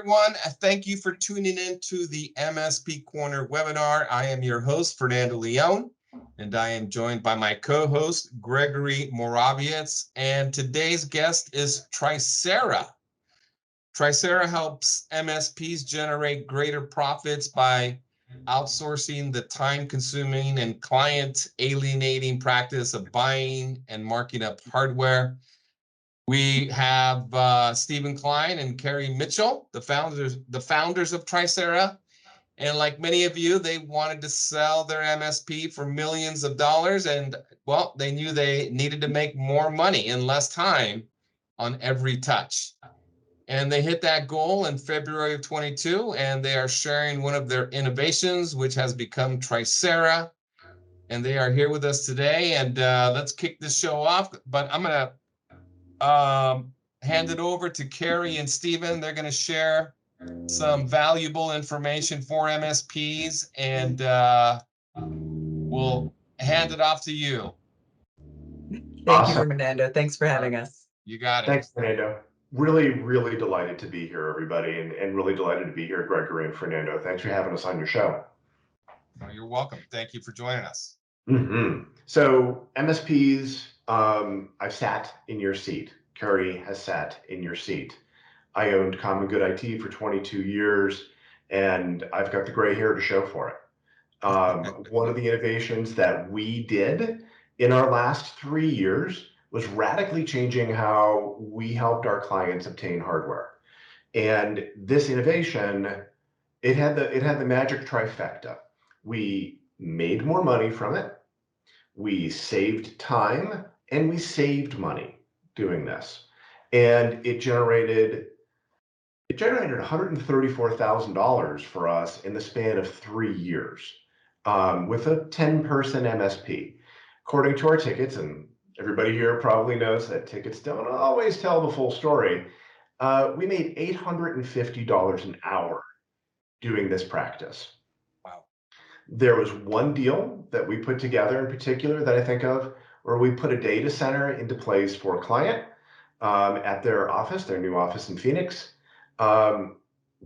everyone. Thank you for tuning in to the MSP Corner webinar. I am your host, Fernando Leon, and I am joined by my co-host, Gregory Moraviec. And today's guest is Tricera. Tricera helps MSPs generate greater profits by outsourcing the time-consuming and client-alienating practice of buying and marking up hardware. We have Stephen Klein and Kerry Mitchell, the founders of Tricera. And like many of you, they wanted to sell their MSP for millions of dollars. And well, they knew they needed to make more money in less time on every touch. And they hit that goal in February of 22, and they are sharing one of their innovations, which has become Tricera. And they are here with us today. And let's kick this show off. But I'm going to hand it over to Kerry and Stephen. They're going to share some valuable information for MSPs, and we'll hand it off to you. Thank you, Fernando. Thanks for having us. You got it. Thanks, Fernando. Really delighted to be here, everybody, and really delighted to be here, Gregory and Fernando. Thanks for having us on your show. Oh, you're welcome. Thank you for joining us. So MSPs, I've sat in your seat. Kerry has sat in your seat. I owned Common Good IT for 22 years, and I've got the gray hair to show for it. One of the innovations that we did in our last 3 years was radically changing how we helped our clients obtain hardware. And this innovation, it had the magic trifecta. We made more money from it, we saved time, and we saved money doing this. And it generated $134,000 for us in the span of 3 years with a 10-person MSP. According to our tickets, and everybody here probably knows that tickets don't always tell the full story, we made $850 an hour doing this practice. Wow. There was one deal that we put together in particular that I think of where we put a data center into place for a client at their office, their new office in Phoenix.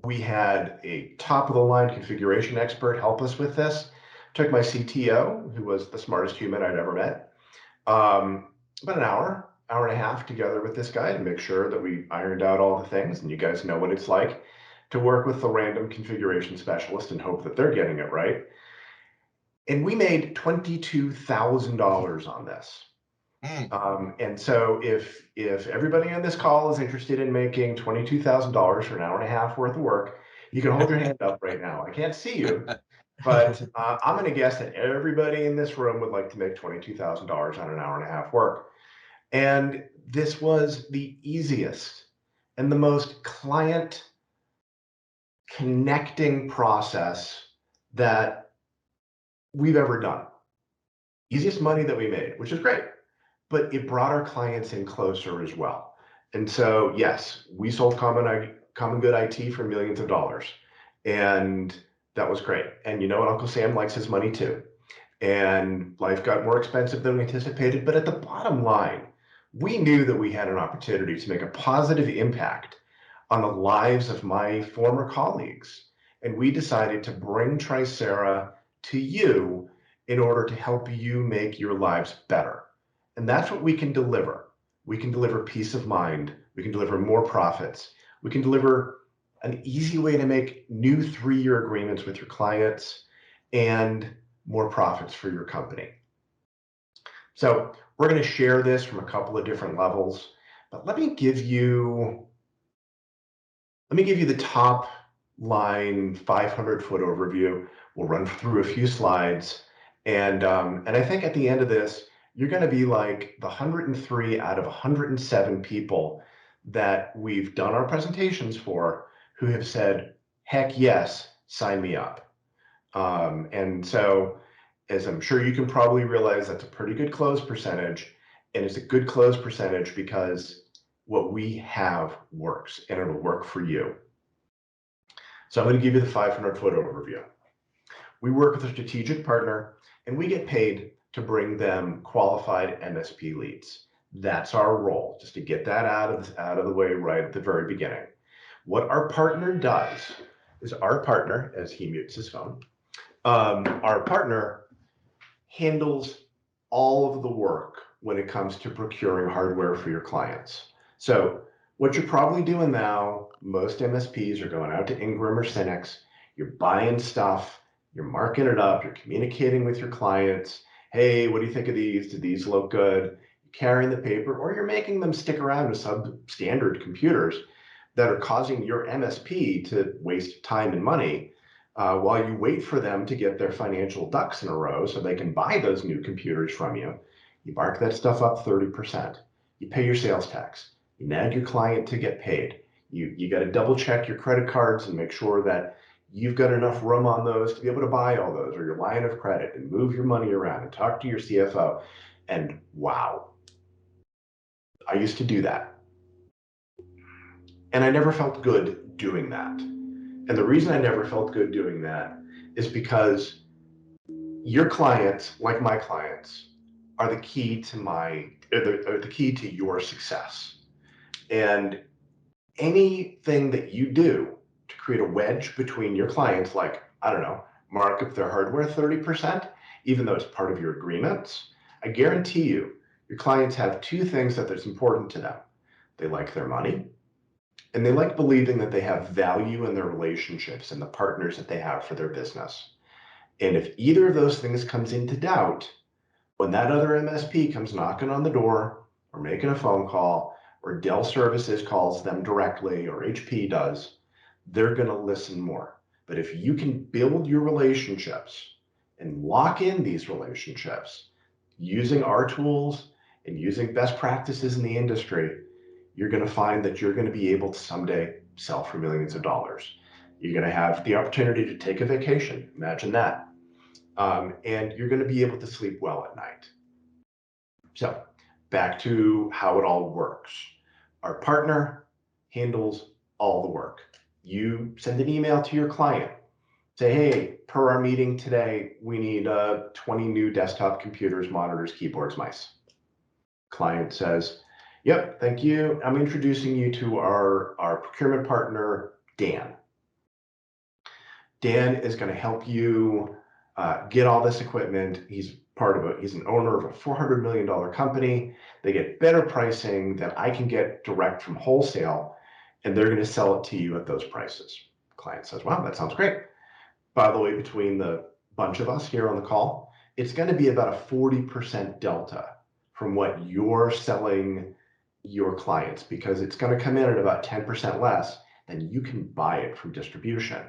We had a top-of-the-line configuration expert help us with this. Took my CTO, who was the smartest human I'd ever met, about an hour and a half together with this guy to make sure that we ironed out all the things. And you guys know what it's like to work with the random configuration specialist and hope that they're getting it right. And we made $22,000 on this. And so if everybody on this call is interested in making $22,000 for an hour and a half worth of work, you can hold your hand up right now. I can't see you, but I'm going to guess that everybody in this room would like to make $22,000 on an hour and a half work. And this was the easiest and the most client connecting process that we've ever done. Easiest money that we made, which is great, but it brought our clients in closer as well. And so, yes, we sold Common Good IT for millions of dollars, and that was great. And you know what? Uncle Sam likes his money too. And life got more expensive than we anticipated. But at the bottom line, we knew that we had an opportunity to make a positive impact on the lives of my former colleagues. And we decided to bring Tricera to you in order to help you make your lives better. And that's what we can deliver. We can deliver peace of mind. We can deliver more profits. We can deliver an easy way to make new 3-year agreements with your clients and more profits for your company. So we're going to share this from a couple of different levels, but let me give you the top line 500-foot overview. We'll run through a few slides, and I think at the end of this, you're going to be like the 103 out of 107 people that we've done our presentations for who have said, heck yes, sign me up. And so, as I'm sure you can probably realize, that's a pretty good close percentage. And it's a good close percentage because what we have works, and it'll work for you. So I'm going to give you the 500-foot overview. We work with a strategic partner, and we get paid to bring them qualified MSP leads. That's our role, just to get that out of the way right at the very beginning. What our partner does is our partner, as he mutes his phone, our partner handles all of the work when it comes to procuring hardware for your clients. So what you're probably doing now, most MSPs are going out to Ingram or Cynics, you're buying stuff, you're marking it up, you're communicating with your clients. Hey, what do you think of these? Do these look good? You're carrying the paper, or you're making them stick around with substandard computers that are causing your MSP to waste time and money while you wait for them to get their financial ducks in a row so they can buy those new computers from you. You mark that stuff up 30%. You pay your sales tax. You nag your client to get paid. You got to double check your credit cards and make sure that you've got enough room on those to be able to buy all those, or your line of credit, and move your money around and talk to your CFO. And wow, I used to do that. And I never felt good doing that. And the reason I never felt good doing that is because your clients, like my clients, are the key to the key to your success. And anything that you do to create a wedge between your clients, like, I don't know, mark up their hardware 30%, even though it's part of your agreements, I guarantee you, your clients have two things that's important to them. They like their money, and they like believing that they have value in their relationships and the partners that they have for their business. And if either of those things comes into doubt, when that other MSP comes knocking on the door or making a phone call, or Dell Services calls them directly, or HP does, they're going to listen more. But if you can build your relationships and lock in these relationships using our tools and using best practices in the industry, you're going to find that you're going to be able to someday sell for millions of dollars. You're going to have the opportunity to take a vacation. Imagine that. And you're going to be able to sleep well at night. So back to how it all works. Our partner handles all the work. You send an email to your client. Say, hey, per our meeting today, we need 20 new desktop computers, monitors, keyboards, mice. Client says, yep, thank you. I'm introducing you to our procurement partner, Dan. Dan is going to help you get all this equipment. He's an owner of a $400 million company. They get better pricing than I can get direct from wholesale, and they're going to sell it to you at those prices. Client says, wow, that sounds great. By the way, between the bunch of us here on the call, it's going to be about a 40% delta from what you're selling your clients, because it's going to come in at about 10% less than you can buy it from distribution.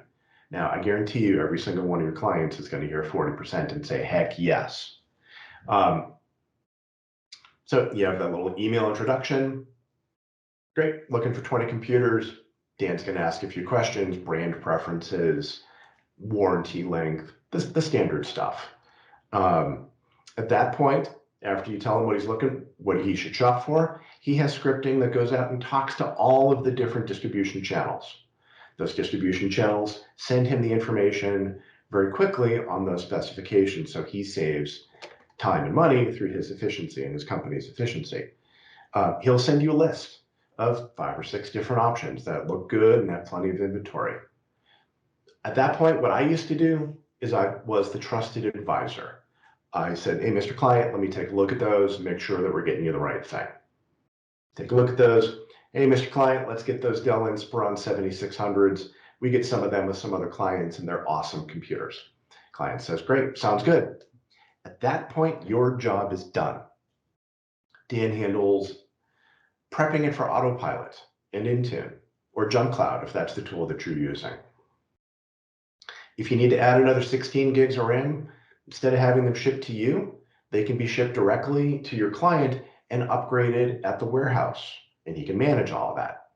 Now, I guarantee you every single one of your clients is going to hear 40% and say, heck yes. So you have that little email introduction. Great, looking for 20 computers. Dan's going to ask a few questions, brand preferences, warranty length, the standard stuff. At that point, after you tell him what he should shop for, he has scripting that goes out and talks to all of the different distribution channels. Those distribution channels send him the information very quickly on those specifications, so he saves time and money through his efficiency and his company's efficiency. He'll send you a list of 5 or 6 different options that look good and have plenty of inventory. At that point, what I used to do is I was the trusted advisor. I said, hey, Mr. Client, let me take a look at those and make sure that we're getting you the right thing. Take a look at those. Hey, Mr. Client, let's get those Dell Inspiron 7600s. We get some of them with some other clients, and they're awesome computers. Client says, great, sounds good. At that point, your job is done. Dan handles prepping it for autopilot and Intune, or Jump Cloud, if that's the tool that you're using. If you need to add another 16 gigs of RAM, instead of having them shipped to you, they can be shipped directly to your client and upgraded at the warehouse, and he can manage all of that.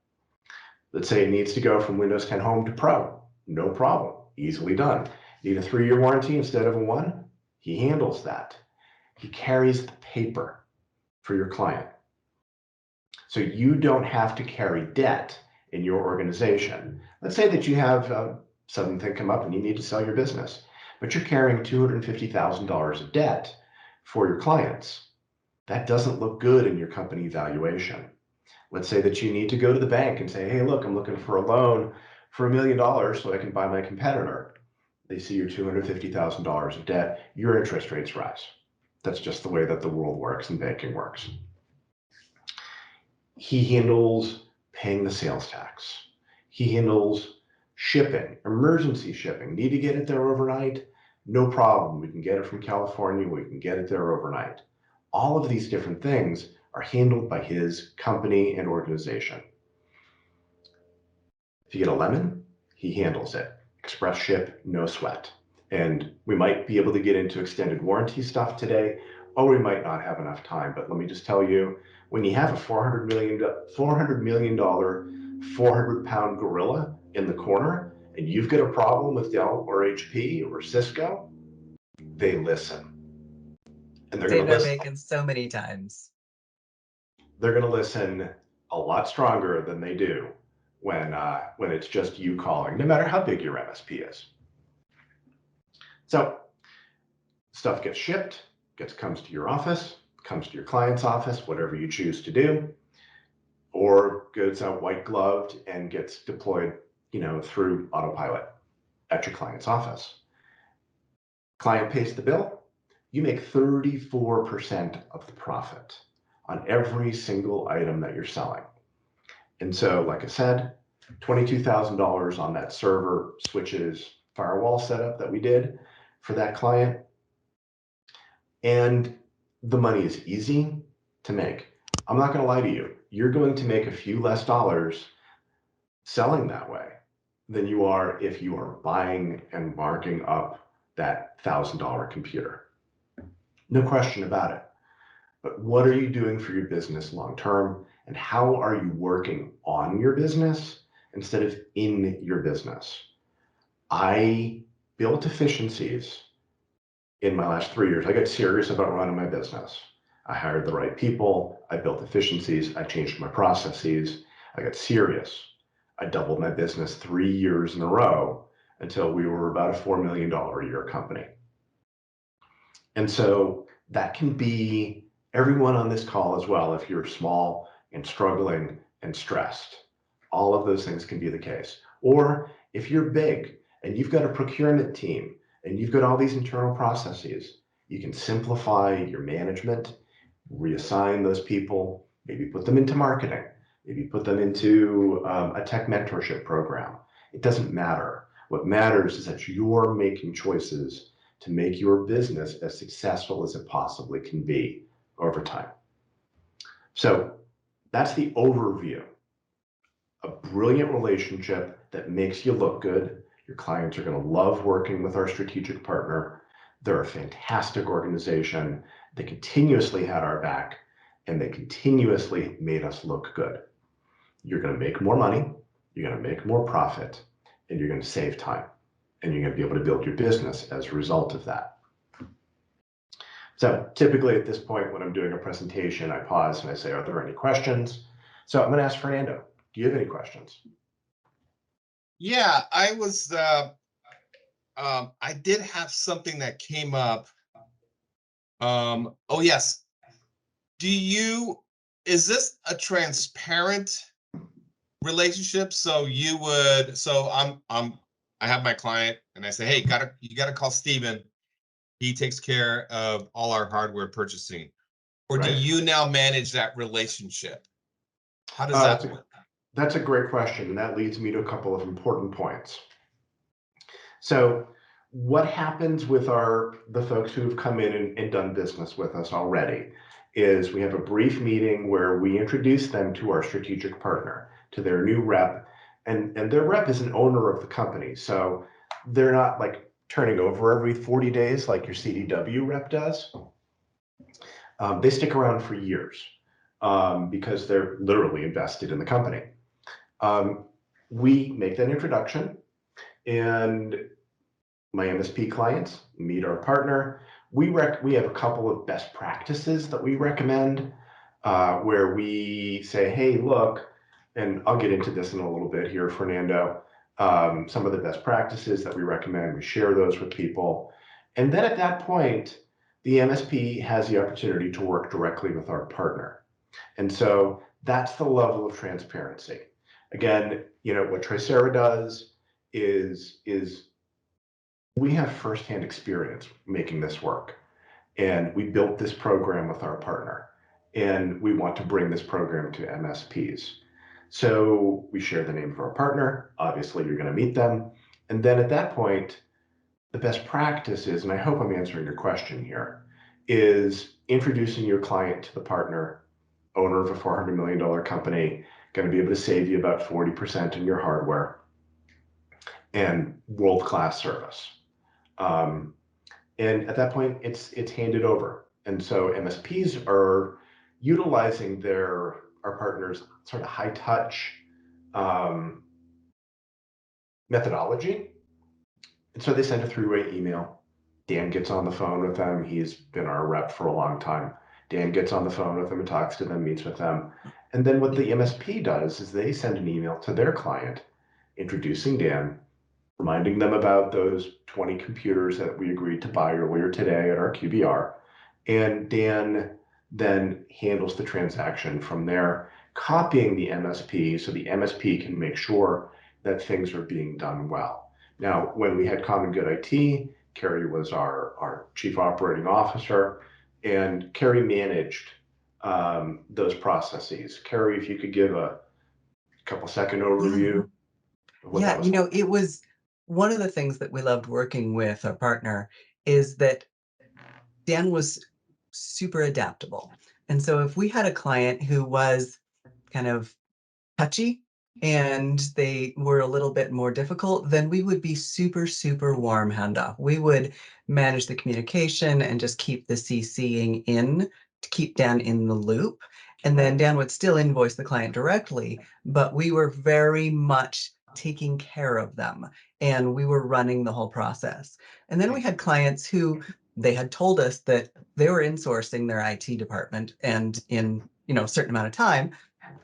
Let's say it needs to go from Windows 10 Home to Pro. No problem, easily done. Need a 3-year warranty instead of a 1? He handles that. He carries the paper for your client. So you don't have to carry debt in your organization. Let's say that you have sudden thing come up and you need to sell your business, but you're carrying $250,000 of debt for your clients. That doesn't look good in your company valuation. Let's say that you need to go to the bank and say, hey, look, I'm looking for a loan for $1 million so I can buy my competitor. They see your $250,000 of debt, your interest rates rise. That's just the way that the world works and banking works. He handles paying the sales tax. He handles shipping, emergency shipping. Need to get it there overnight? No problem. We can get it from California. We can get it there overnight. All of these different things are handled by his company and organization. If you get a lemon, he handles it. Express ship, no sweat. And we might be able to get into extended warranty stuff today, or we might not have enough time. But let me just tell you, when you have a $400 million, $400-pound gorilla in the corner, and you've got a problem with Dell or HP or Cisco, they listen. And they're going to listen. Bacon so many times. They're going to listen a lot stronger than they do when it's just you calling, no matter how big your MSP is. So stuff gets shipped, comes to your office, comes to your client's office, whatever you choose to do, or goes out white gloved and gets deployed, through autopilot at your client's office. Client pays the bill, you make 34% of the profit on every single item that you're selling. And so, like I said, $22,000 on that server, switches, firewall setup that we did for that client. And the money is easy to make. I'm not going to lie to you. You're going to make a few less dollars selling that way than you are if you are buying and marking up that $1,000 computer. No question about it. But what are you doing for your business long term? And how are you working on your business instead of in your business? I built efficiencies in my last 3 years. I got serious about running my business. I hired the right people. I built efficiencies. I changed my processes. I got serious. I doubled my business 3 years in a row until we were about a $4 million a year company. And so that can be everyone on this call as well. If you're small and struggling and stressed, all of those things can be the case. Or if you're big and you've got a procurement team and you've got all these internal processes, you can simplify your management, reassign those people, maybe put them into marketing, maybe put them into a tech mentorship program. It doesn't matter. What matters is that you're making choices to make your business as successful as it possibly can be over time. So that's the overview. A brilliant relationship that makes you look good. Your clients are going to love working with our strategic partner. They're a fantastic organization. They continuously had our back, and they continuously made us look good. You're going to make more money, you're going to make more profit, and you're going to save time. And you're going to be able to build your business as a result of that. So typically at this point, when I'm doing a presentation, I pause and I say, are there any questions? So I'm going to ask Fernando, do you have any questions? Yeah, I was, I did have something that came up. Oh yes. Is this a transparent relationship? So I have my client and I say, hey, you gotta call Steven. He takes care of all our hardware purchasing. Or do you now manage that relationship? How does that work? That's a great question. And that leads me to a couple of important points. So what happens with the folks who have come in and done business with us already is we have a brief meeting where we introduce them to our strategic partner, to their new rep, and their rep is an owner of the company. So they're not like turning over every 40 days like your CDW rep does. They stick around for years because they're literally invested in the company. We make that introduction, and my MSP clients meet our partner. We have a couple of best practices that we recommend where we say, hey, look, and I'll get into this in a little bit here, Fernando, some of the best practices that we recommend. We share those with people. And then at that point, the MSP has the opportunity to work directly with our partner. And so That's the level of transparency. Again, what Tricera does is we have firsthand experience making this work. And we built this program with our partner. And we want to bring this program to MSPs. So we share the name of our partner. Obviously, you're going to meet them. And then at that point, the best practice is, and I hope I'm answering your question here, is introducing your client to the partner, owner of a $400 million company, going to be able to save you about 40% in your hardware, and world-class service. And at that point, it's handed over. And so MSPs are utilizing our partners' sort of high touch methodology. And so they send a three-way email. Dan gets on the phone with them. He's been our rep for a long time. Dan gets on the phone with them and talks to them, meets with them. And then what the MSP does is they send an email to their client introducing Dan, reminding them about those 20 computers that we agreed to buy earlier today at our QBR. And Dan then handles the transaction from there, copying the MSP so the MSP can make sure that things are being done well. Now, when we had Common Good IT, Carrie was our chief operating officer, and Carrie managed those processes. Carrie, if you could give a couple second overview of what that was. It was one of the things that we loved working with our partner is that Dan was super adaptable. And so if we had a client who was kind of touchy and they were a little bit more difficult, then we would be super, super warm handoff. We would manage the communication and just keep the CCing in to keep Dan in the loop. And then Dan would still invoice the client directly, but we were very much taking care of them and we were running the whole process. And then we had clients who they had told us that they were insourcing their IT department and in a certain amount of time,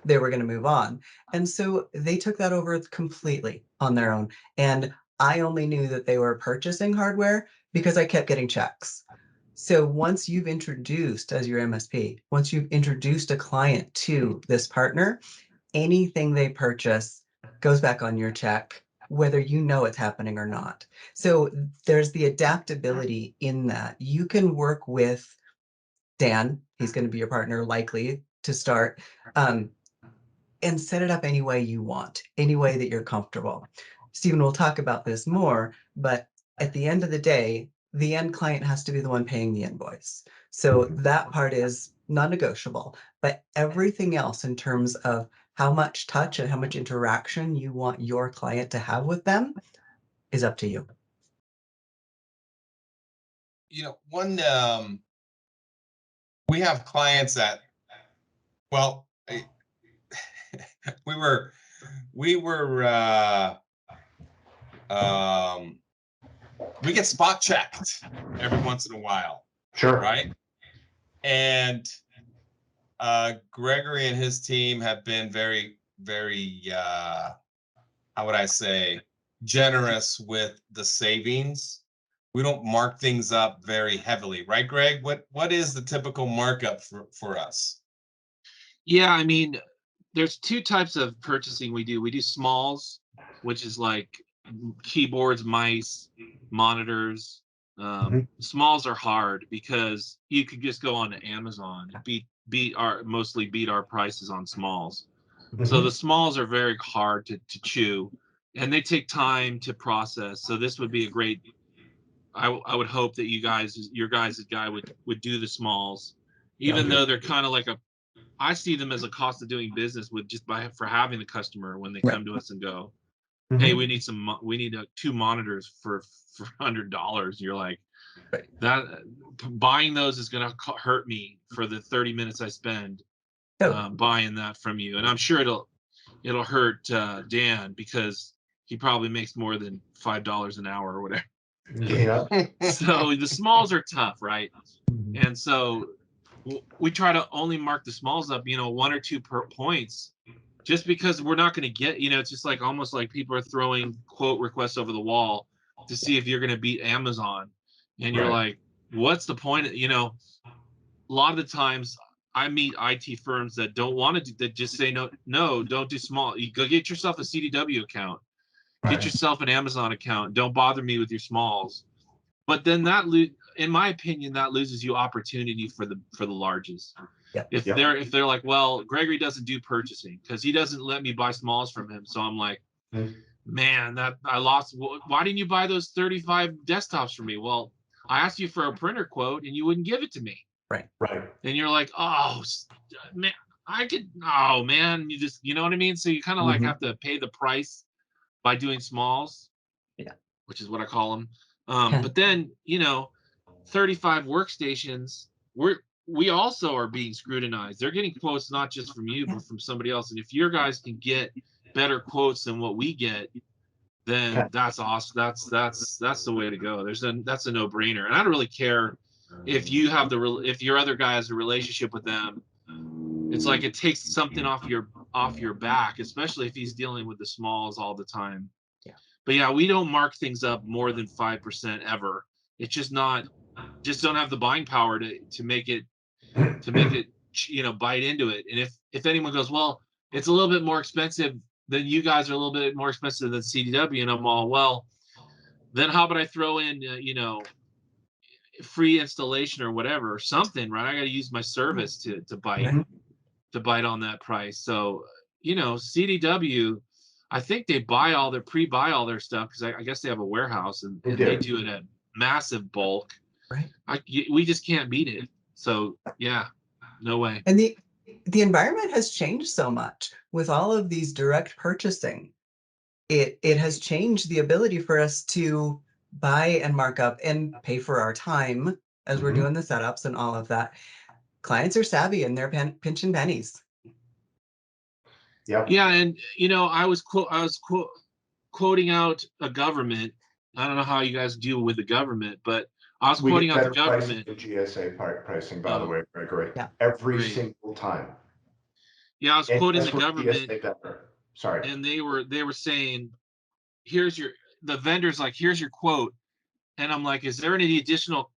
they were going to move on. And so they took that over completely on their own. And I only knew that they were purchasing hardware because I kept getting checks. So once you've introduced, as your MSP, once you've introduced a client to this partner, anything they purchase goes back on your check, whether you know it's happening or not. So there's the adaptability in that. You can work with Dan, he's going to be your partner likely to start, and set it up any way you want, any way that you're comfortable. Stephen will talk about this more, but at the end of the day, the end client has to be the one paying the invoice. So that part is non-negotiable, but everything else in terms of how much touch and how much interaction you want your client to have with them is up to you. We have clients that, well, we get spot checked every once in a while. Sure. Right. And Gregory and his team have been very, very, how would I say, generous with the savings. We don't mark things up very heavily, right, Greg? What is the typical markup for us? Yeah, I mean, there's two types of purchasing we do. We do smalls, which is like keyboards, mice, monitors. Smalls are hard because you could just go on to Amazon and beat our prices on smalls. So the smalls are very hard to chew, and they take time to process. So this would be a great. I would hope that your guys' guy would do the smalls, even though they're kind of like I see them as a cost of doing business with just for having the customer when they come to us and go, hey, we need two monitors for $100. You're like, that buying those is going to hurt me for the 30 minutes I spend buying that from you. And I'm sure it'll hurt Dan because he probably makes more than $5 an hour or whatever. Yeah. So the smalls are tough, right? And so we try to only mark the smalls up, 1 or 2 points, just because we're not going to get, it's just like almost like people are throwing quote requests over the wall to see if you're going to beat Amazon. And you're like, what's the point? A lot of the times I meet IT firms that don't want to do that, just say no, don't do small. You go get yourself a CDW account, get yourself an Amazon account. Don't bother me with your smalls. But then that, in my opinion, that loses you opportunity for the larges. Yep. If they're like, well, Gregory doesn't do purchasing because he doesn't let me buy smalls from him. So I'm like, man, that I lost. Why didn't you buy those 35 desktops for me? Well, I asked you for a printer quote and you wouldn't give it to me. Right. And you're like, oh man, oh man, you know what I mean? So you kind of like have to pay the price by doing smalls. Yeah. Which is what I call them. But then, 35 workstations, we also are being scrutinized. They're getting quotes not just from you, but from somebody else. And if your guys can get better quotes than what we get, then that's awesome. That's the way to go. That's a no-brainer. And I don't really care if you have if your other guy has a relationship with them. It's like it takes something off your back, especially if he's dealing with the smalls all the time. Yeah. But yeah, we don't mark things up more than 5% ever. It's just don't have the buying power to make it bite into it. And if anyone goes, well, it's a little bit more expensive, then you guys are a little bit more expensive than CDW, and I'm all, well, then how about I throw in free installation or whatever or something, right? I got to use my service to bite on that price. So CDW, I think they pre-buy all their stuff because I guess they have a warehouse and they do it at massive bulk. Right. We just can't beat it. So yeah, no way. And the environment has changed so much with all of these direct purchasing. It has changed the ability for us to buy and mark up and pay for our time as we're doing the setups and all of that. Clients are savvy and they're pinching pennies. Yep. Yeah, and I was quoting out a government. I don't know how you guys deal with the government, but I was quoting out the government. GSA pricing, by the way, Gregory. Yeah. Every single time. Yeah, I was quoting the government. Sorry. And they were saying, the vendor's like, here's your quote. And I'm like, is there any additional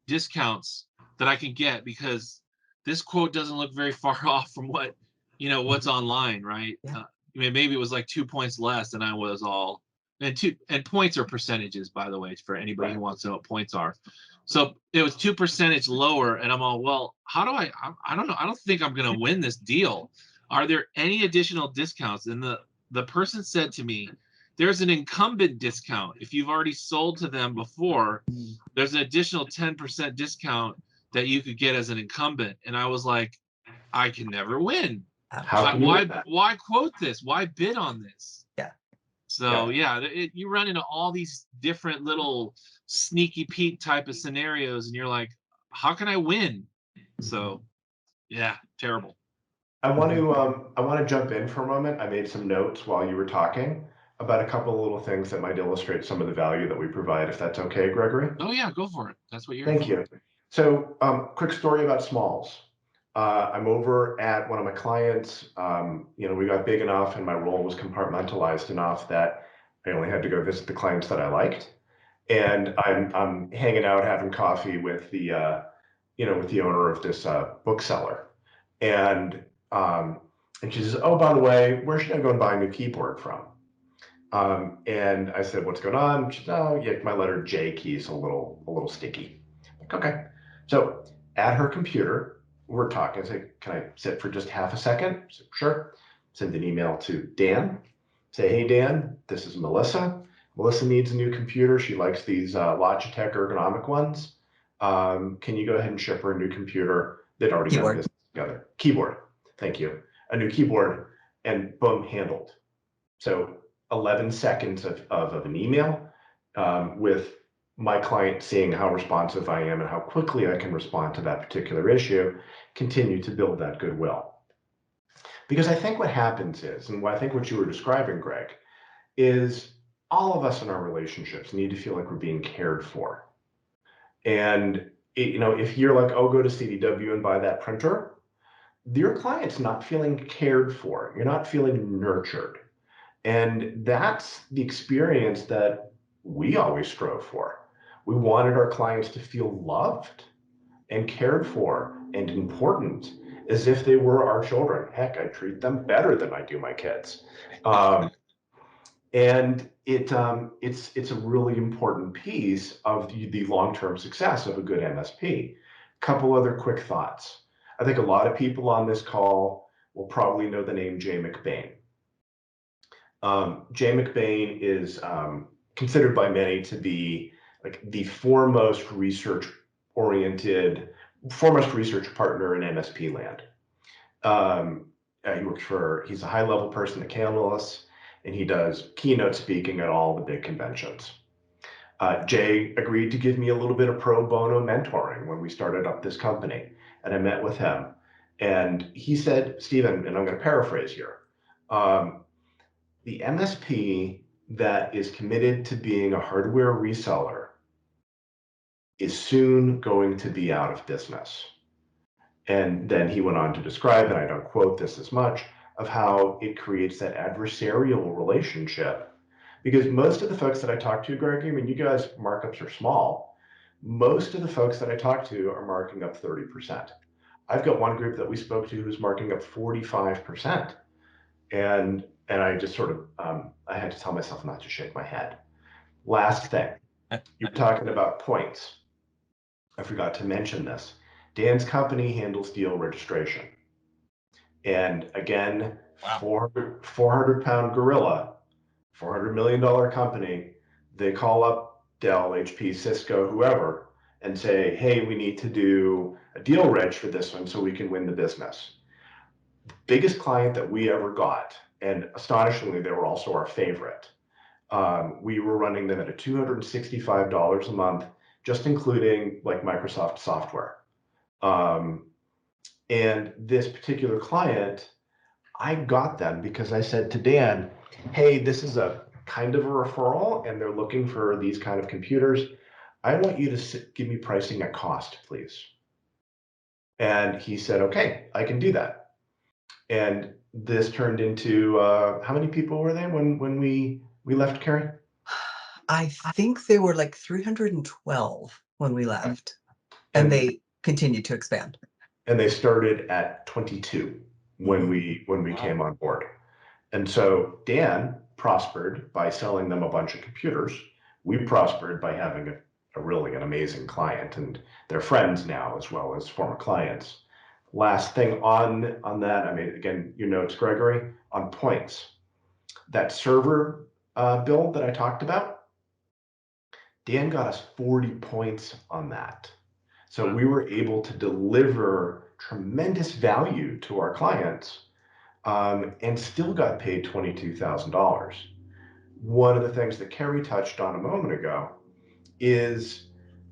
discounts that I can get? Because this quote doesn't look very far off from what's online, right? Yeah. Maybe it was like 2 points less than I was all. And points are percentages, by the way, for anybody who wants to know what points are. So it was 2% lower, and I'm all, well, how do I don't know. I don't think I'm going to win this deal. Are there any additional discounts? And the person said to me, there's an incumbent discount. If you've already sold to them before, there's an additional 10% discount that you could get as an incumbent. And I was like, I can never win. Why quote this? Why bid on this? Yeah. So you run into all these different little sneaky Pete type of scenarios, and you're like, how can I win? So yeah, terrible. I want to jump in for a moment. I made some notes while you were talking about a couple of little things that might illustrate some of the value that we provide, if that's okay, Gregory. Oh yeah, go for it. That's what you're. Thank you. So quick story about smalls. I'm over at one of my clients. We got big enough and my role was compartmentalized enough that I only had to go visit the clients that I liked. And I'm hanging out, having coffee with the owner of this bookseller. And she says, oh, by the way, where should I go and buy a new keyboard from? And I said, what's going on? She said, oh, yeah, my letter J key is a little sticky. Like, okay. So at her computer, we're talking. I say, can I sit for just half a second? I said, sure. Send an email to Dan. Say, hey, Dan, this is Melissa. Melissa needs a new computer. She likes these Logitech ergonomic ones. Can you go ahead and ship her a new computer? They'd already done this together. Keyboard. Thank you. A new keyboard, and boom, handled. So 11 seconds of an email with my client seeing how responsive I am and how quickly I can respond to that particular issue, continue to build that goodwill. Because I think what happens is, and I think what you were describing, Greg, is all of us in our relationships need to feel like we're being cared for. And if you're like, oh, go to CDW and buy that printer, your client's not feeling cared for. You're not feeling nurtured. And that's the experience that we always strove for. We wanted our clients to feel loved, and cared for and important as if they were our children. Heck, I treat them better than I do my kids. And it's a really important piece of the long-term success of a good MSP. Couple other quick thoughts. I think a lot of people on this call will probably know the name Jay McBain. Jay McBain is considered by many to be like the foremost research partner in MSP land. He's a high-level person at Canalys, and he does keynote speaking at all the big conventions. Jay agreed to give me a little bit of pro bono mentoring when we started up this company, and I met with him. And he said, Stephen, and I'm going to paraphrase here, the MSP that is committed to being a hardware reseller is soon going to be out of business. And then he went on to describe, and I don't quote this as much, of how it creates that adversarial relationship. Because most of the folks that I talk to, Greg, I mean, you guys markups are small. Most of the folks that I talk to are marking up 30%. I've got one group that we spoke to who's marking up 45%. And I just sort of, I had to tell myself not to shake my head. Last thing, you're talking about points. I forgot to mention this. Dan's company handles deal registration. And again, wow. 400-pound gorilla, $400 million company, they call up Dell, HP, Cisco, whoever, and say, hey, we need to do a deal reg for this one so we can win the business. The biggest client that we ever got, and astonishingly, they were also our favorite. We were running them at a $265 a month, just including like Microsoft software. And this particular client, I got them because I said to Dan, hey, this is a kind of a referral and they're looking for these kind of computers. I want you to give me pricing at cost, please. And he said, okay, I can do that. And this turned into, how many people were there when we left, Carrie? I think they were like 312 when we left, and they continued to expand. And they started at 22 when we came on board. And so Dan prospered by selling them a bunch of computers. We prospered by having a really an amazing client, and they're friends now as well as former clients. Last thing on that, I mean, again, your notes, Gregory, on points. That server build that I talked about, Dan got us 40 points on that. So we were able to deliver tremendous value to our clients and still got paid $22,000. One of the things that Kerry touched on a moment ago is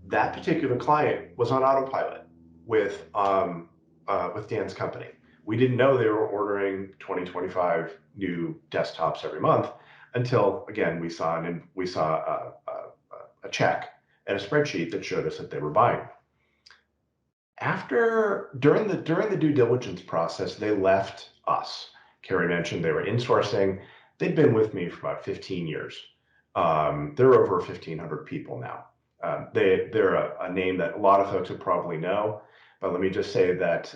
that particular client was on autopilot with Dan's company. We didn't know they were ordering 2025 new desktops every month until, again, we saw a check and a spreadsheet that showed us that they were buying. During the due diligence process, they left us. Carrie mentioned they were insourcing. They'd been with me for about 15 years. They're over 1,500 people now. They're a name that a lot of folks would probably know, but let me just say that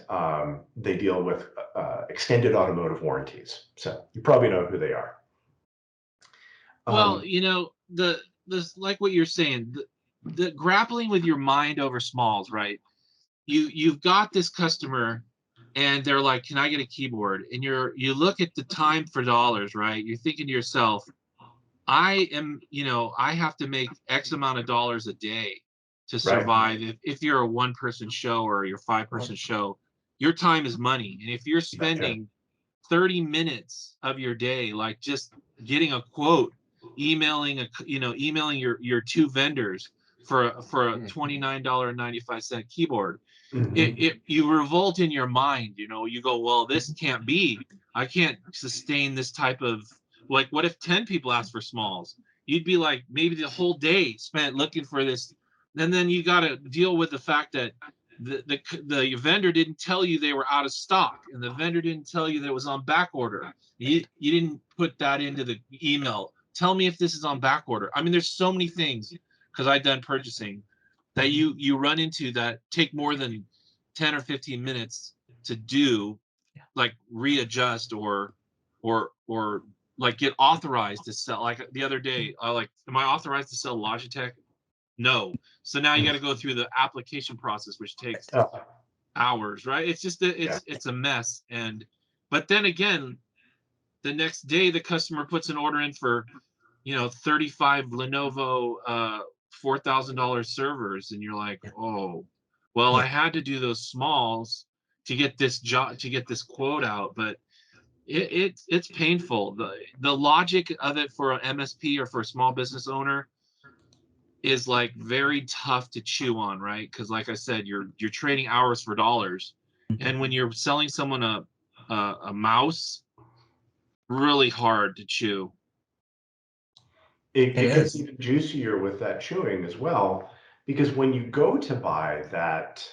they deal with extended automotive warranties. So you probably know who they are. Well, you know, this like what you're saying, the grappling with your mind over smalls, right? You've got this customer and they're like, can I get a keyboard? And you look at the time for dollars, right? You're thinking to yourself, I have to make X amount of dollars a day to survive. Right. If you're a one-person show or your 5-person show, your time is money. And if you're spending 30 minutes of your day, like just getting a quote, emailing your 2 vendors for a $29.95 keyboard, you revolt in your mind. You go, well, this can't be. I can't sustain this type of, like, what if 10 people ask for smalls? You'd be like, maybe the whole day spent looking for this. And then you got to deal with the fact that the vendor didn't tell you they were out of stock, and the vendor didn't tell you that it was on back order. You didn't put that into the email. Tell me if this is on back order. I mean, there's so many things, because I've done purchasing, that you run into that take more than 10 or 15 minutes to do, like readjust or like get authorized to sell. Like the other day, like, am I authorized to sell Logitech? No. So now you got to go through the application process, which takes hours, right? It's just it's a mess. And but then again, the next day the customer puts an order in for 35 Lenovo $4,000 servers, and you're like, oh, well, I had to do those smalls to get this quote out, but it's painful. The logic of it for an MSP or for a small business owner is like very tough to chew on, right? Because like I said, you're trading hours for dollars, and when you're selling someone a mouse, really hard to chew. It gets even juicier with that chewing as well, because when you go to buy that,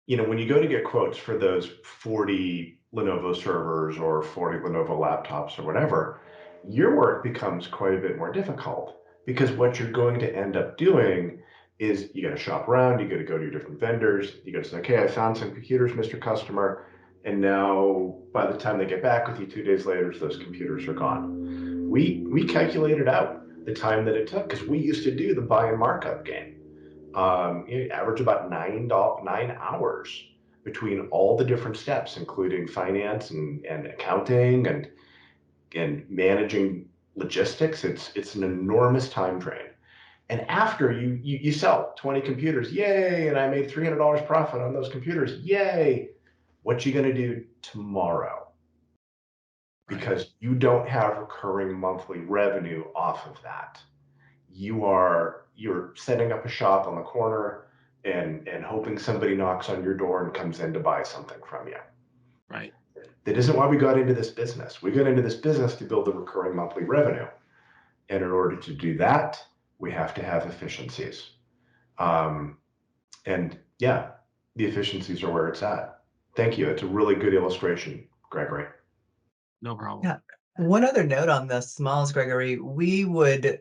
when you go to get quotes for those 40 Lenovo servers or 40 Lenovo laptops or whatever, your work becomes quite a bit more difficult, because what you're going to end up doing is you got to shop around, you got to go to your different vendors, you got to say, okay, I found some computers, Mr. Customer, and now by the time they get back with you 2 days later, those computers are gone. We calculated out the time that it took, because we used to do the buy and markup game. You average about 9 hours between all the different steps, including finance and accounting and managing logistics. It's an enormous time drain. And after you sell 20 computers, yay, and I made $300 profit on those computers, yay. What you gonna do tomorrow? Because you don't have recurring monthly revenue off of that. You're setting up a shop on the corner and hoping somebody knocks on your door and comes in to buy something from you. Right. That isn't why we got into this business. We got into this business to build the recurring monthly revenue. And in order to do that, we have to have efficiencies. And yeah, the efficiencies are where it's at. Thank you. It's a really good illustration, Gregory. No problem. Yeah. One other note on the smalls, Gregory, we would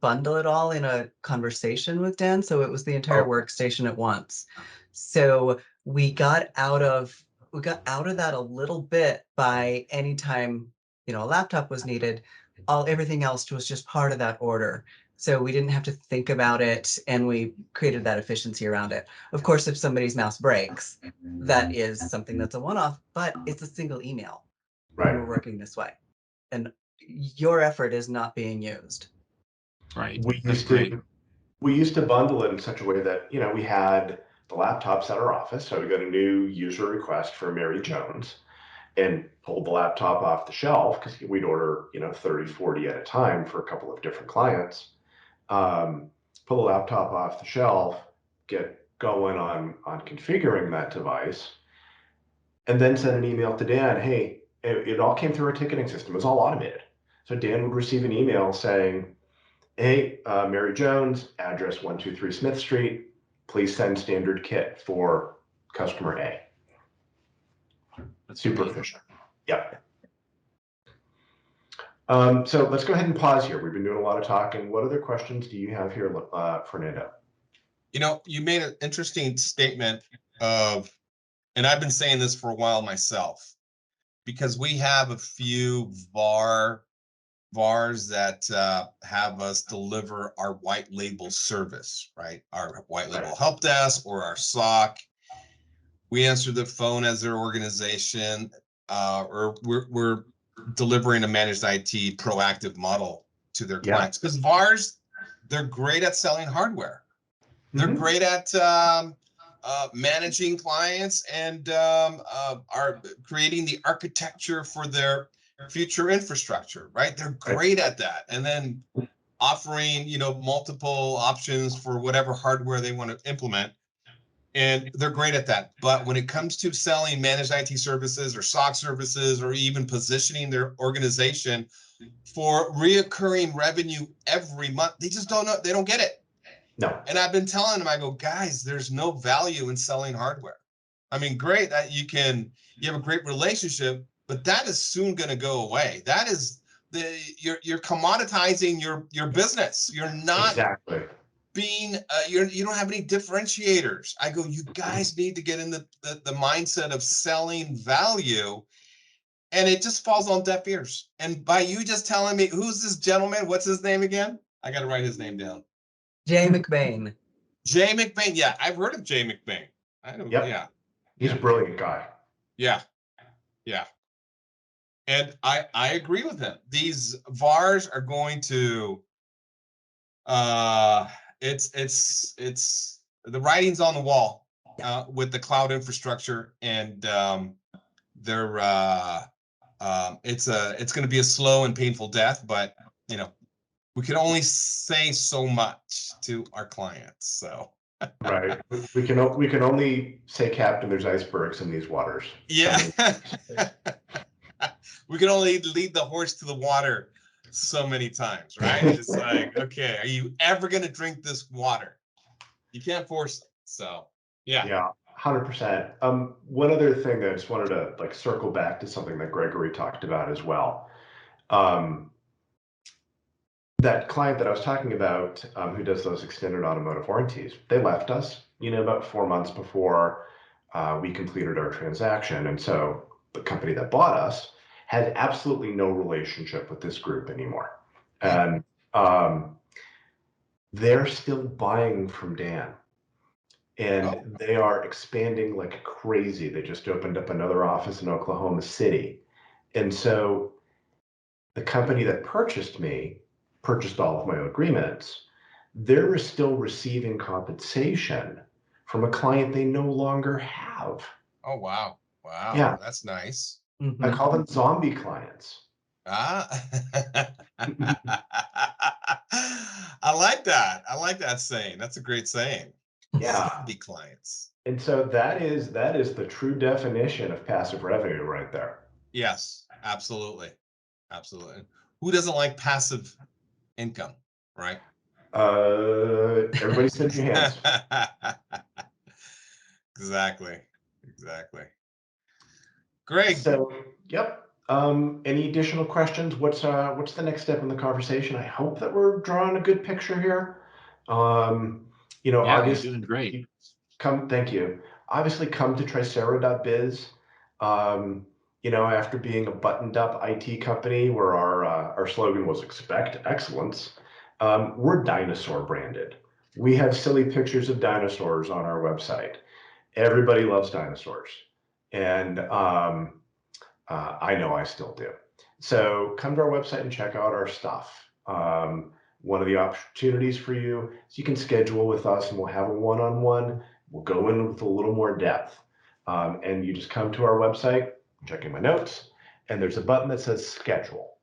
bundle it all in a conversation with Dan. So it was the entire workstation at once. So we got out of that a little bit by any time, a laptop was needed. Everything else was just part of that order. So we didn't have to think about it, and we created that efficiency around it. Of course, if somebody's mouse breaks, that is something that's a one-off, but it's a single email. Right. And we're working this way. And your effort is not being used. Right. We used to bundle it in such a way that, we had the laptops at our office. So we got a new user request for Mary Jones and pulled the laptop off the shelf, because we'd order, 30, 40 at a time for a couple of different clients. Pull the laptop off the shelf, get going on configuring that device, and then send an email to Dan. Hey, it all came through our ticketing system. It was all automated. So Dan would receive an email saying, hey, Mary Jones, address 123 Smith Street, please send standard kit for customer A. That's super efficient. Yep. So let's go ahead and pause here. We've been doing a lot of talking. What other questions do you have here, Fernando? You made an interesting statement of, and I've been saying this for a while myself, because we have a few VARs that have us deliver our white label service, right? Our white label help desk or our SOC. We answer the phone as their organization, or we're delivering a managed IT proactive model to their clients. Because VARs, they're great at selling hardware. They're great at managing clients and are creating the architecture for their future infrastructure, right? They're great at that. And then offering, multiple options for whatever hardware they want to implement. And they're great at that. But when it comes to selling managed IT services or SOC services, or even positioning their organization for reoccurring revenue every month, they just don't know. They don't get it. No. And I've been telling them, I go, guys, there's no value in selling hardware. I mean, great that you have a great relationship, but that is soon going to go away. That is you're commoditizing your business. You're not exactly. being, you don't have any differentiators. I go, you guys need to get in the mindset of selling value. And it just falls on deaf ears. And by you just telling me, who's this gentleman? What's his name again? I got to write his name down. Jay McBain. Jay McBain. Yeah, I've heard of Jay McBain. I know. Yep. Yeah. He's a brilliant guy. Yeah. Yeah. And I agree with him. These VARs are going to, it's the writing's on the wall with the cloud infrastructure, and they're it's going to be a slow and painful death, but you know, we can only say so much to our clients. So Right. We can only say, Captain, there's icebergs in these waters. yeah. We can only lead the horse to the water so many times, right? It's like, okay, are you ever going to drink this water? You can't force it. So yeah. Yeah, 100%. One other thing that I just wanted to like circle back to something that Gregory talked about as well. That client that I was talking about, who does those extended automotive warranties, they left us, about 4 months before we completed our transaction. And so the company that bought us had absolutely no relationship with this group anymore. And they're still buying from Dan. And they are expanding like crazy. They just opened up another office in Oklahoma City. And so the company that purchased me purchased all of my agreements. They're still receiving compensation from a client they no longer have. Oh, wow. Wow. Yeah. That's nice. I call them zombie clients. Ah. I like that. I like that saying. That's a great saying. Yeah. Zombie clients. And so that is the true definition of passive revenue right there. Yes, absolutely. Absolutely. Who doesn't like passive income, right? Everybody send your hands. Exactly. Exactly. Greg. So, yep. Any additional questions? What's the next step in the conversation? I hope that we're drawing a good picture here. Yeah, August, you're doing great. thank you. Obviously, come to Tricera.biz. After being a buttoned up IT company where our slogan was expect excellence, we're dinosaur branded. We have silly pictures of dinosaurs on our website. Everybody loves dinosaurs. And I know I still do. So come to our website and check out our stuff. One of the opportunities for you is you can schedule with us and we'll have a one-on-one. We'll go in with a little more depth. And you just come to our website, I'm checking my notes, and there's a button that says schedule.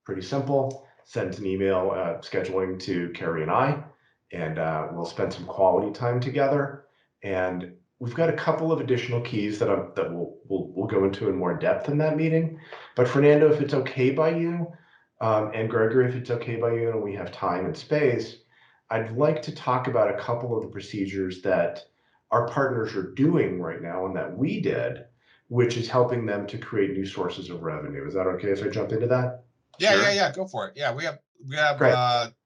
Pretty simple. Send an email scheduling to Carrie and I, and we'll spend some quality time together. And we've got a couple of additional keys that we'll go into in more depth in that meeting. But Fernando, if it's okay by you, and Gregory, if it's okay by you, and we have time and space, I'd like to talk about a couple of the procedures that our partners are doing right now and that we did, which is helping them to create new sources of revenue. Is that okay if I jump into that? Yeah, Sure. yeah. Go for it. Yeah, we have Great.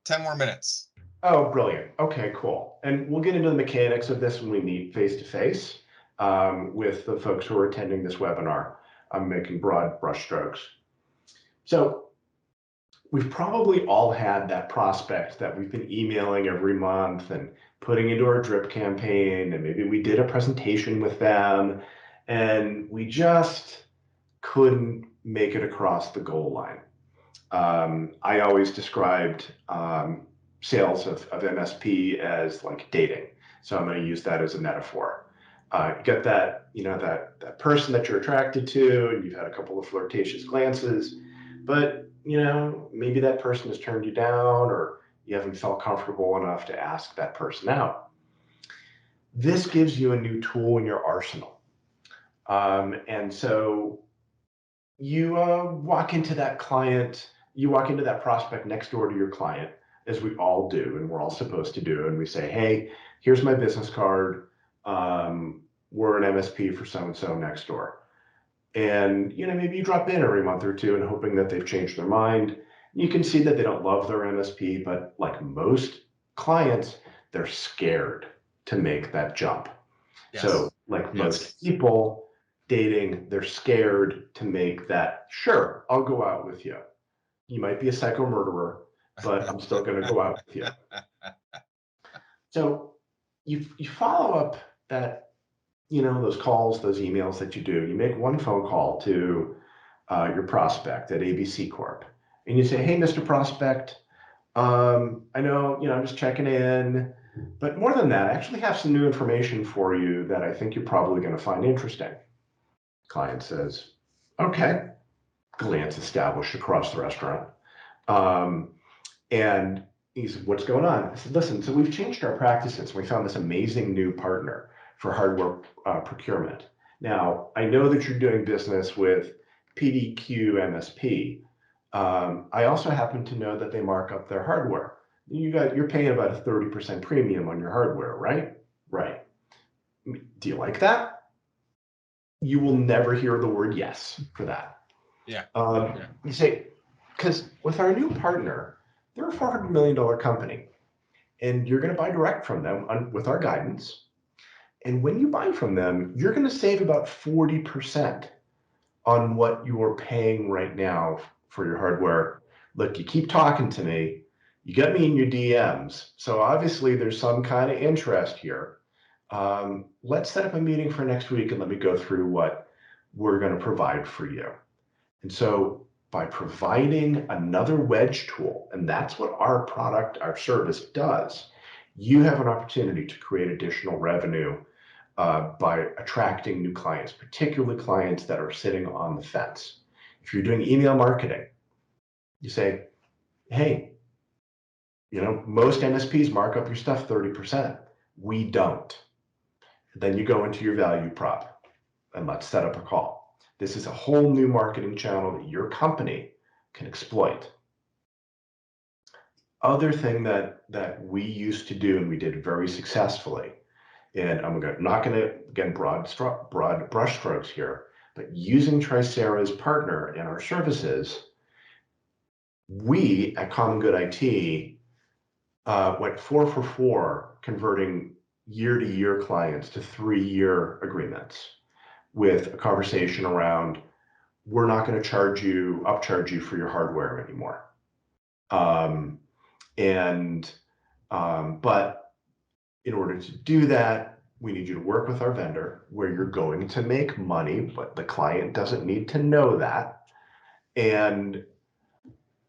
10 more minutes. Oh, brilliant. Okay, cool. And we'll get into the mechanics of this when we meet face to face with the folks who are attending this webinar. I'm making broad brushstrokes. So we've probably all had that prospect that we've been emailing every month and putting into our drip campaign, and maybe we did a presentation with them and we just couldn't make it across the goal line. I always described sales of MSP as like dating. So I'm going to use that as a metaphor. You got that, that person that you're attracted to, and you've had a couple of flirtatious glances, but maybe that person has turned you down, or you haven't felt comfortable enough to ask that person out. This gives you a new tool in your arsenal. And so you walk into that prospect next door to your client, as we all do, and we're all supposed to do. And we say, hey, here's my business card. We're an MSP for so-and-so next door. And, maybe you drop in every month or two and hoping that they've changed their mind. You can see that they don't love their MSP, but like most clients, they're scared to make that jump. Yes. So like most people dating, they're scared to make that, sure, I'll go out with you. You might be a psycho murderer, but I'm still going to go out with you. So you follow up that, those calls, those emails that you do. You make one phone call to your prospect at ABC Corp. And you say, hey, Mr. Prospect, I know, I'm just checking in. But more than that, I actually have some new information for you that I think you're probably going to find interesting. Client says, okay. Glance established across the restaurant. And he said, what's going on? I said, listen, so we've changed our practices. We found this amazing new partner for hardware procurement. Now, I know that you're doing business with PDQ MSP. I also happen to know that they mark up their hardware. You're paying about a 30% premium on your hardware, right? Right. Do you like that? You will never hear the word yes for that. Yeah. You say, because with our new partner, they're a $400 million company, and you're going to buy direct from them with our guidance. And when you buy from them, you're going to save about 40% on what you're paying right now for your hardware. Look, you keep talking to me. You get me in your DMs. So obviously there's some kind of interest here. Let's set up a meeting for next week and let me go through what we're going to provide for you. And so by providing another wedge tool, and that's what our product, our service does, you have an opportunity to create additional revenue by attracting new clients, particularly clients that are sitting on the fence. If you're doing email marketing, you say, hey, most MSPs mark up your stuff 30%. We don't. Then you go into your value prop and let's set up a call. This is a whole new marketing channel that your company can exploit. Other thing that we used to do and we did very successfully, and I'm not going to, again, broad brush strokes here, but using Tricera as partner in our services, we at Common Good IT went 4 for 4, converting year-to-year clients to 3-year agreements with a conversation around, we're not going to upcharge you for your hardware anymore. But in order to do that, we need you to work with our vendor where you're going to make money, but the client doesn't need to know that. And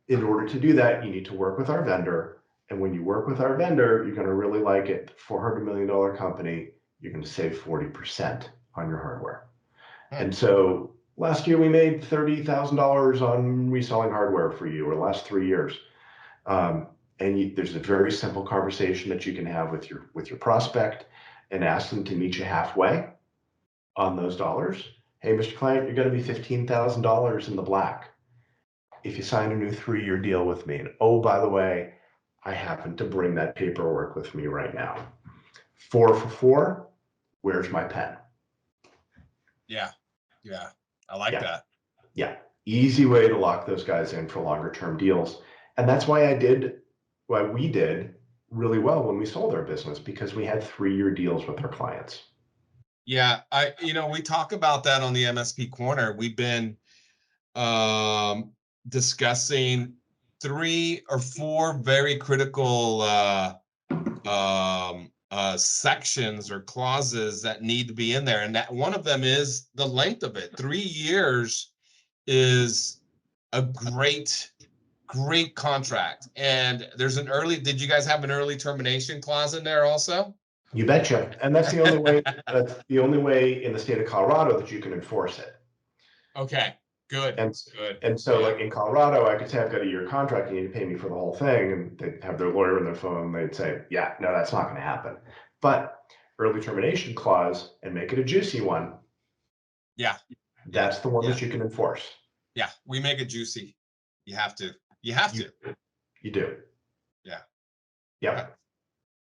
in order to do that, you need to work with our vendor. And when you work with our vendor, you're going to really like it. $400 million company, you're going to save 40% on your hardware. And so last year we made $30,000 on reselling hardware for you, or the last 3 years. There's a very simple conversation that you can have with your prospect and ask them to meet you halfway on those dollars. Hey, Mr. Client, you're going to be $15,000 in the black if you sign a new 3-year deal with me. And oh, by the way, I happen to bring that paperwork with me right now. 4 for 4, where's my pen? Yeah. I like that. Yeah. Easy way to lock those guys in for longer term deals. And that's why we did really well when we sold our business, because we had 3-year deals with our clients. Yeah, we talk about that on the MSP Corner. We've been discussing 3 or 4 very critical sections or clauses that need to be in there, and that one of them is the length of it. 3 years is a great contract, and did you guys have an early termination clause in there also? You betcha. And that's the only way. That's the only way in the state of Colorado that you can enforce it. Okay, good. And so, like in Colorado, I could say I've got a year contract. You need to pay me for the whole thing, and they'd have their lawyer on their phone. They'd say, "Yeah, no, that's not going to happen." But early termination clause, and make it a juicy one. Yeah, that's the one that you can enforce. Yeah, we make it juicy. You have to. You do. Yeah. Yeah.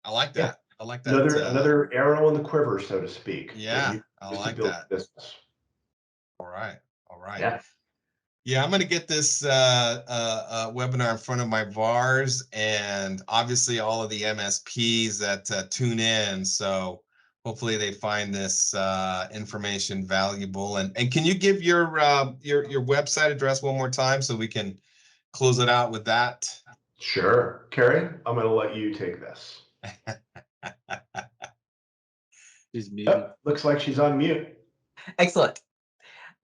I like that. Yeah. I like that. Another arrow in the quiver, so to speak. Yeah, I like that. Business. All right. Yeah. Yeah, I'm going to get this webinar in front of my VARs and obviously all of the MSPs that tune in. So hopefully they find this information valuable. And can you give your website address one more time so we can close it out with that? Sure. Carrie, I'm going to let you take this. She's muted. Oh, looks like she's on mute. Excellent.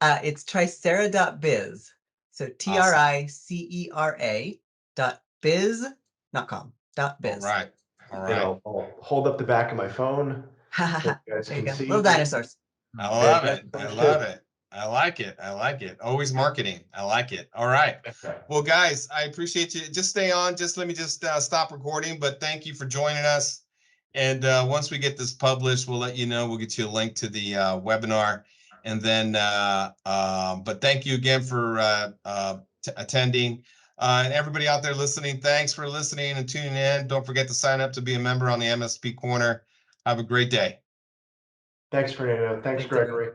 It's Tricera.biz. So TRICERA.biz, not com, .biz. All right. All right. And I'll hold up the back of my phone so you guys There you can go. see. Little dinosaurs. I love Yeah, it. I love it. I like it. I like it. Always marketing. I like it. All right. Okay. Well, guys, I appreciate you. Just stay on. Just let me just stop recording. But thank you for joining us. And once we get this published, we'll let you know. We'll get you a link to the webinar. And then, but thank you again for attending. And everybody out there listening, thanks for listening and tuning in. Don't forget to sign up to be a member on the MSP Corner. Have a great day. Thanks, Fernando. Thanks, Thanks, everyone. Gregory.